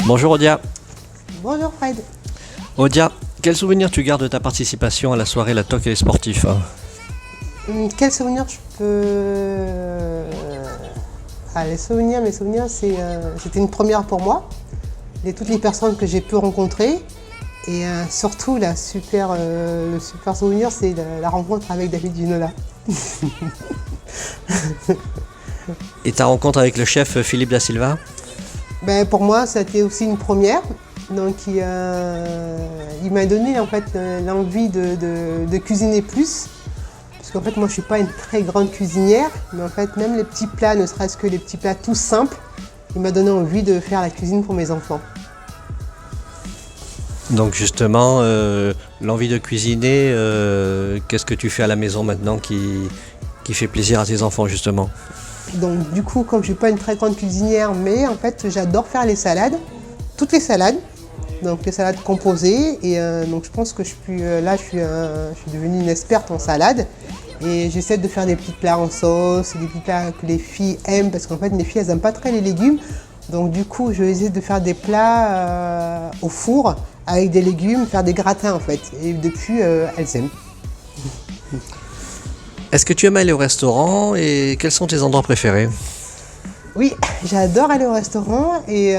Bonjour Odia. Bonjour Fred. Odia, quel souvenir tu gardes de ta participation à la soirée La Toque et les sportifs? Quel souvenir je peux... mes souvenirs, c'était une première pour moi. Et toutes les personnes que j'ai pu rencontrer. Et surtout, le super souvenir, c'est la rencontre avec David Ginola. Et ta rencontre avec le chef Philippe Da Silva? Pour moi, c'était aussi une première. Donc, il m'a donné en fait l'envie de cuisiner plus. Parce qu'en fait, moi, je suis pas une très grande cuisinière. Mais en fait, même les petits plats, ne serait-ce que les petits plats tout simples, il m'a donné envie de faire la cuisine pour mes enfants. Donc justement, l'envie de cuisiner, qu'est-ce que tu fais à la maison maintenant qui fait plaisir à tes enfants justement? Donc du coup, comme je ne suis pas une très grande cuisinière, mais en fait j'adore faire les salades, toutes les salades, donc les salades composées. Et donc je pense que je suis devenue une experte en salade. Et j'essaie de faire des petits plats en sauce, des petits plats que les filles aiment, parce qu'en fait les filles elles n'aiment pas très les légumes. Donc du coup je vais essayer de faire des plats au four avec des légumes, faire des gratins en fait. Et depuis elles aiment. Est-ce que tu aimes aller au restaurant et quels sont tes endroits préférés? Oui, j'adore aller au restaurant et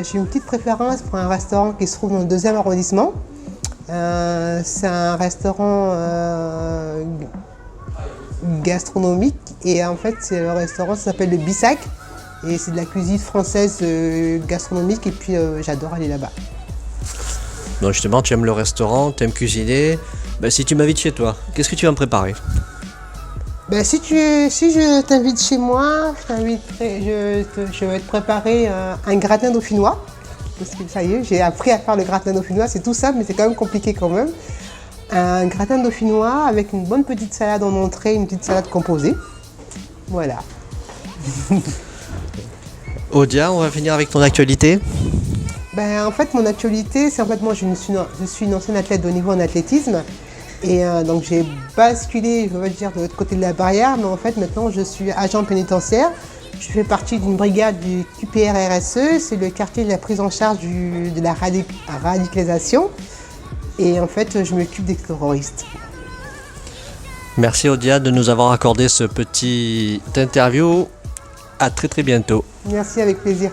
j'ai une petite préférence pour un restaurant qui se trouve dans le 2e arrondissement. C'est un restaurant gastronomique et en fait le restaurant s'appelle le Bissac et c'est de la cuisine française gastronomique et puis j'adore aller là-bas. Donc justement, tu aimes le restaurant, tu aimes cuisiner. Si tu m'invites chez toi, qu'est-ce que tu vas me préparer? Si je t'invite chez moi, je vais te préparer un gratin dauphinois. Parce que ça y est, j'ai appris à faire le gratin dauphinois. C'est tout simple, mais c'est quand même compliqué quand même. Un gratin dauphinois avec une bonne petite salade en entrée, une petite salade composée. Voilà. Odia, on va finir avec ton actualité. En fait, mon actualité, c'est en fait moi je suis une ancienne athlète de haut niveau en athlétisme. Et donc j'ai basculé, je veux dire, de l'autre côté de la barrière, mais en fait maintenant je suis agent pénitentiaire. Je fais partie d'une brigade du QPR-RSE, c'est le quartier de la prise en charge de la radicalisation. Et en fait, je m'occupe des terroristes. Merci Odia de nous avoir accordé ce petit interview. À très très bientôt. Merci, avec plaisir.